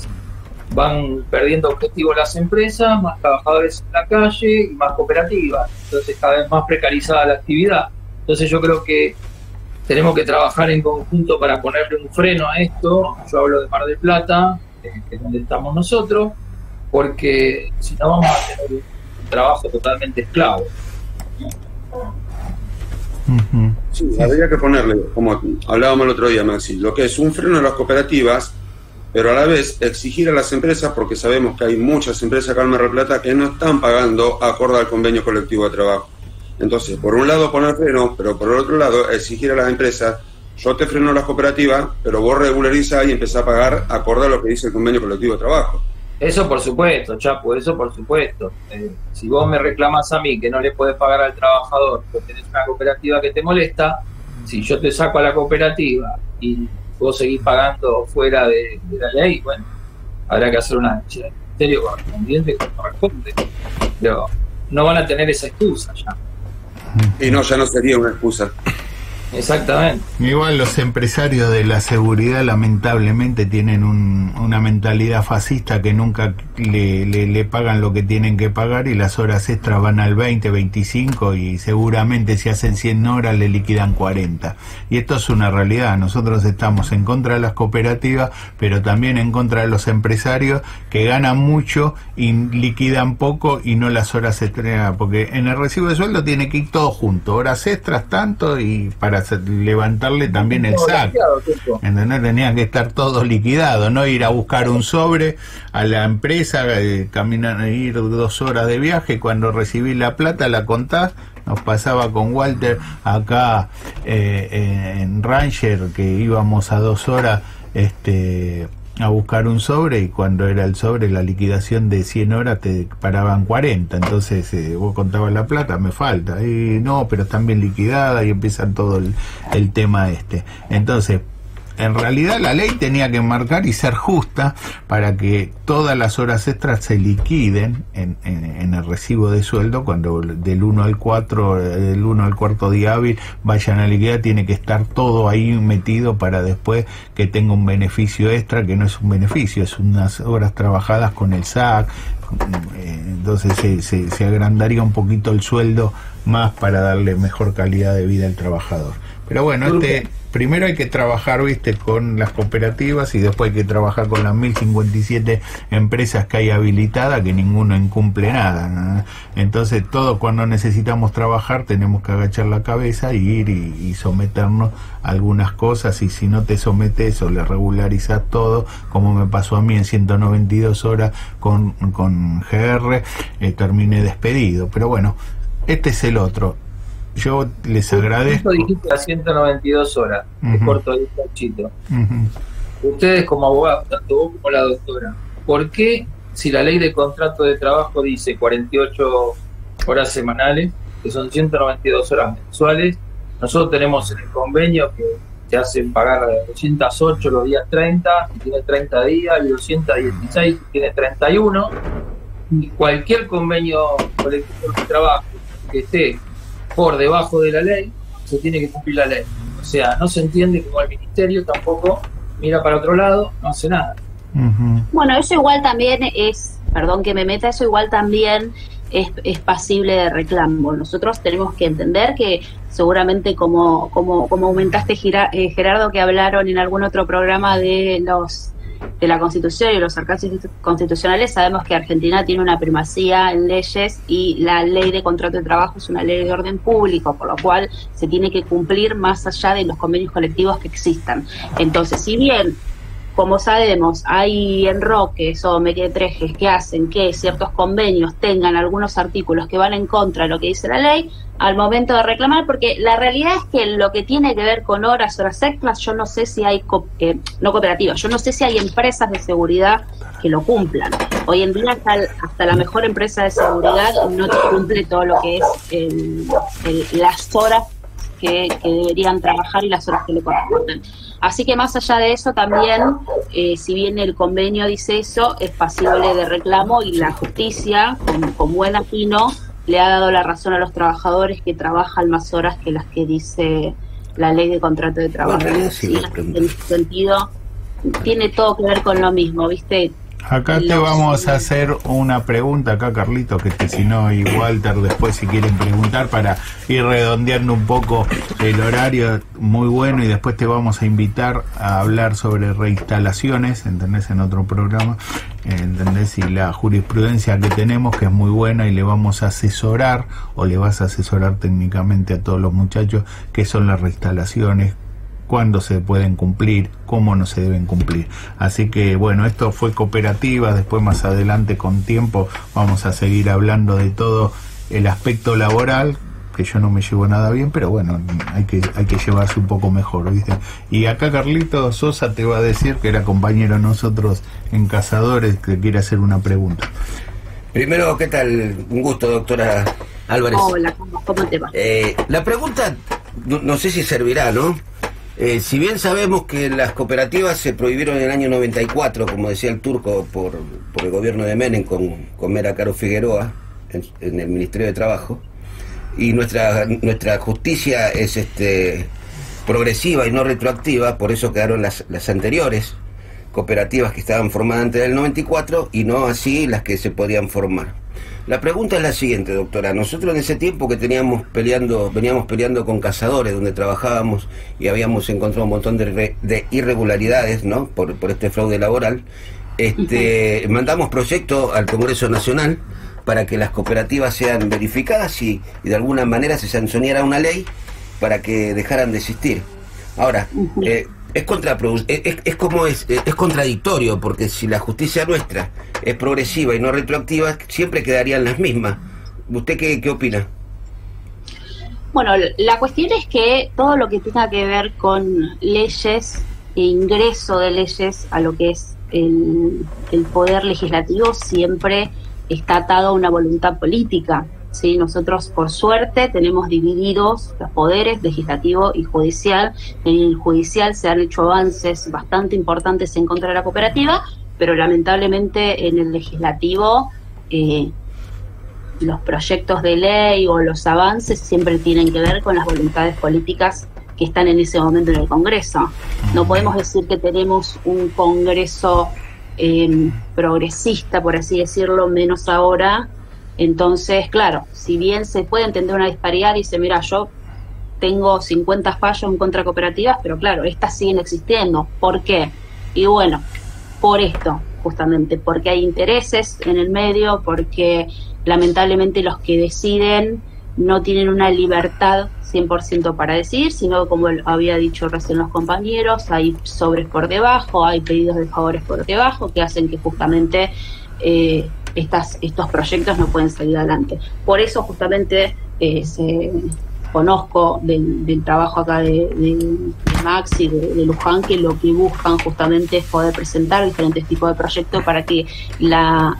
van perdiendo objetivo las empresas, más trabajadores en la calle y más cooperativas, entonces cada vez más precarizada la actividad. Entonces yo creo que tenemos que trabajar en conjunto para ponerle un freno a esto. Yo hablo de Mar del Plata, que es donde estamos nosotros, porque si no vamos a tener un trabajo totalmente esclavo. Sí, habría que ponerle, como hablábamos el otro día, Maxi, lo que es un freno a las cooperativas, pero a la vez exigir a las empresas, porque sabemos que hay muchas empresas acá en Mar del Plata que no están pagando acorde al convenio colectivo de trabajo. Entonces, por un lado poner freno, pero por el otro lado exigir a las empresas, yo te freno las cooperativas, pero vos regularizás y empezás a pagar acorde a lo que dice el convenio colectivo de trabajo. Eso por supuesto, Chapo, eso por supuesto. Si vos me reclamas a mí que no le podés pagar al trabajador porque tenés una cooperativa que te molesta, si yo te saco a la cooperativa y vos seguís pagando fuera de la ley, bueno, habrá que hacer una denuncia del ministerio correspondiente que corresponde. Pero no van a tener esa excusa ya. Y no, ya no sería una excusa. Exactamente. Igual los empresarios de la seguridad lamentablemente tienen una mentalidad fascista que nunca le pagan lo que tienen que pagar y las horas extras van al 20, 25 y seguramente si hacen 100 horas le liquidan 40. Y esto es una realidad. Nosotros estamos en contra de las cooperativas, pero también en contra de los empresarios que ganan mucho y liquidan poco y no las horas extras, porque en el recibo de sueldo tiene que ir todo junto, horas extras tanto y para levantarle también el saco, ¿entendés? Tenía que estar todo liquidado, no ir a buscar un sobre a la empresa, caminar, ir 2 horas de viaje, cuando recibí la plata la contás. Nos pasaba con Walter acá en Ranger, que íbamos a 2 horas a buscar un sobre, y cuando era el sobre la liquidación de 100 horas te paraban 40, entonces vos contabas la plata, me falta, y no, pero están bien liquidadas, y empiezan todo el tema entonces en realidad la ley tenía que marcar y ser justa para que todas las horas extras se liquiden en el recibo de sueldo cuando del 1 al 4, del 1 al cuarto día hábil vayan a liquidar. Tiene que estar todo ahí metido para después que tenga un beneficio extra, que no es un beneficio, es unas horas trabajadas con el SAC. Entonces se agrandaría un poquito el sueldo más para darle mejor calidad de vida al trabajador. Pero bueno, primero hay que trabajar, con las cooperativas, y después hay que trabajar con las 1057 empresas que hay habilitadas, que ninguno incumple nada, ¿no? Entonces todos, cuando necesitamos trabajar, tenemos que agachar la cabeza y ir y someternos a algunas cosas, y si no te sometes o le regularizas todo, como me pasó a mí en 192 horas con GR, terminé despedido. Pero bueno, este es el otro. Yo les agradezco. Dijiste a 192 horas, te corto ahí, Chito. Ustedes como abogados, tanto vos como la doctora, ¿por qué, si la ley de contrato de trabajo dice 48 horas semanales, que son 192 horas mensuales, nosotros tenemos en el convenio que te hacen pagar 208 los días 30, si tiene 30 días, y 216 si tiene 31, y cualquier convenio colectivo de trabajo que esté por debajo de la ley, se tiene que cumplir la ley. O sea, no se entiende cómo el ministerio tampoco mira para otro lado, no hace nada. Bueno, eso igual también es, perdón que me meta, eso igual también es pasible de reclamo. Nosotros tenemos que entender que seguramente como aumentaste, Gerardo, que hablaron en algún otro programa de la Constitución y los arcanos constitucionales, sabemos que Argentina tiene una primacía en leyes y la ley de contrato de trabajo es una ley de orden público, por lo cual se tiene que cumplir más allá de los convenios colectivos que existan. Entonces, si bien, como sabemos, hay enroques o mequetrefes que hacen que ciertos convenios tengan algunos artículos que van en contra de lo que dice la ley, al momento de reclamar, porque la realidad es que lo que tiene que ver con horas extras, yo no sé si hay, no cooperativas, yo no sé si hay empresas de seguridad que lo cumplan. Hoy en día hasta la mejor empresa de seguridad no te cumple todo lo que es las horas que deberían trabajar y las horas que le corresponden. Así que más allá de eso también, si bien el convenio dice eso, es pasible de reclamo y la justicia, con buen afino, le ha dado la razón a los trabajadores que trabajan más horas que las que dice la ley de contrato de trabajo. Bueno, sí, en ese sentido, tiene todo que ver con lo mismo, ¿viste? Acá te vamos a hacer una pregunta, acá Carlito, que si no, y Walter después si quieren preguntar para ir redondeando un poco el horario, muy bueno, y después te vamos a invitar a hablar sobre reinstalaciones, ¿entendés? En otro programa, ¿entendés? Y la jurisprudencia que tenemos, que es muy buena, y le vamos a asesorar, o le vas a asesorar técnicamente a todos los muchachos, qué son las reinstalaciones, cuándo se pueden cumplir, cómo no se deben cumplir. Así que bueno, esto fue Cooperativas. Después más adelante, con tiempo, vamos a seguir hablando de todo el aspecto laboral, que yo no me llevo nada bien, pero bueno, hay que llevarse un poco mejor, ¿viste? Y acá Carlito Sosa te va a decir, que era compañero de nosotros en Cazadores, que quiere hacer una pregunta. Primero, ¿qué tal? Un gusto, doctora Álvarez. Hola, ¿cómo te va? La pregunta, no sé si servirá, ¿no? Si bien sabemos que las cooperativas se prohibieron en el año 94, como decía el Turco, por el gobierno de Menem con Mera Caro Figueroa en el Ministerio de Trabajo, y nuestra justicia es progresiva y no retroactiva, por eso quedaron las anteriores cooperativas que estaban formadas antes del 94 y no así las que se podían formar. La pregunta es la siguiente, doctora. Nosotros en ese tiempo que veníamos peleando con Cazadores, donde trabajábamos y habíamos encontrado un montón de irregularidades, ¿no? Por este fraude laboral, mandamos proyecto al Congreso Nacional para que las cooperativas sean verificadas y de alguna manera se sancionara una ley para que dejaran de existir. Ahora, es contradictorio, porque si la justicia nuestra es progresiva y no retroactiva, siempre quedarían las mismas. ¿Usted qué opina? Bueno, la cuestión es que todo lo que tenga que ver con leyes e ingreso de leyes a lo que es el poder legislativo siempre está atado a una voluntad política. ¿Sí? Nosotros, por suerte, tenemos divididos los poderes legislativo y judicial. En el judicial se han hecho avances bastante importantes en contra de la cooperativa, pero lamentablemente en el legislativo los proyectos de ley o los avances siempre tienen que ver con las voluntades políticas que están en ese momento en el Congreso. No podemos decir que tenemos un Congreso progresista, por así decirlo, menos ahora. Entonces, claro, si bien se puede entender una disparidad, dice, mira, yo tengo 50 fallos en contra de cooperativas, pero claro, estas siguen existiendo. ¿Por qué? Y bueno, por esto, justamente, porque hay intereses en el medio, porque lamentablemente los que deciden no tienen una libertad 100% para decidir, sino, como había dicho recién los compañeros, hay sobres por debajo, hay pedidos de favores por debajo, que hacen que justamente estos proyectos no pueden salir adelante. Por eso justamente conozco del trabajo acá de Max y de Luján, que lo que buscan justamente es poder presentar diferentes tipos de proyectos para que la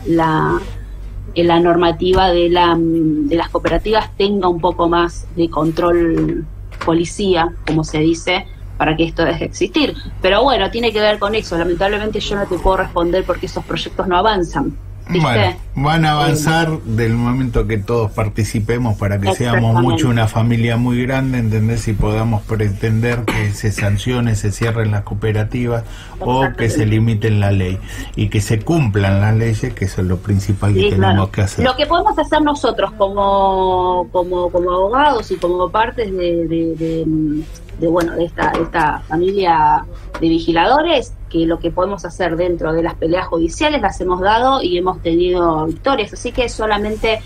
normativa de las cooperativas tenga un poco más de control policía, como se dice, para que esto deje de existir. Pero bueno, tiene que ver con eso. Lamentablemente yo no te puedo responder porque esos proyectos no avanzan. ¿Viste? Bueno, van a avanzar del momento que todos participemos para que seamos mucho una familia muy grande, ¿entendés? Y podamos pretender que se sancione, se cierren las cooperativas o que se limiten la ley y que se cumplan las leyes, que eso es lo principal que tenemos que hacer. Lo que podemos hacer nosotros como abogados y como partes de esta familia de vigiladores, que lo que podemos hacer dentro de las peleas judiciales las hemos dado y hemos tenido victorias, así que es solamente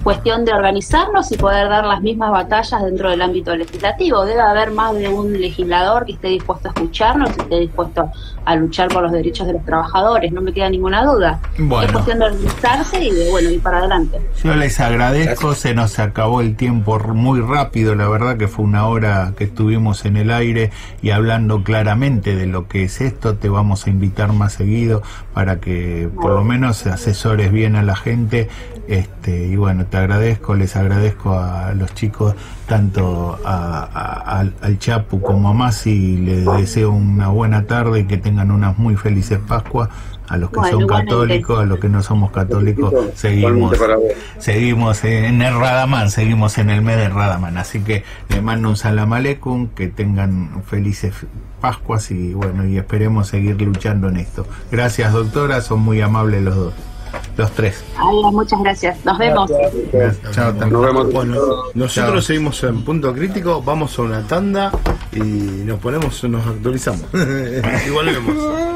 cuestión de organizarnos y poder dar las mismas batallas dentro del ámbito legislativo. Debe haber más de un legislador que esté dispuesto a escucharnos, que esté dispuesto a luchar por los derechos de los trabajadores, no me queda ninguna duda. Bueno, es cuestión de organizarse y de ir para adelante. Yo les agradezco. Gracias. Se nos acabó el tiempo muy rápido, la verdad que fue una hora que estuvimos en el aire y hablando claramente de lo que es esto. Te vamos a invitar más seguido para que por lo menos asesores bien a la gente, y bueno, te agradezco, les agradezco a los chicos, tanto al Chapu como a Masi, les deseo una buena tarde y que tengan unas muy felices Pascuas. A los que son católicos, a los que no somos católicos, seguimos en el Radamán, seguimos en el mes de Radamán. Así que les mando un salam aleikum, que tengan felices Pascuas y bueno, y esperemos seguir luchando en esto. Gracias, doctora, son muy amables los tres. Muchas gracias, nos vemos. Chao, nos vemos. Bueno, nosotros seguimos en Punto Crítico, vamos a una tanda y nos actualizamos y volvemos.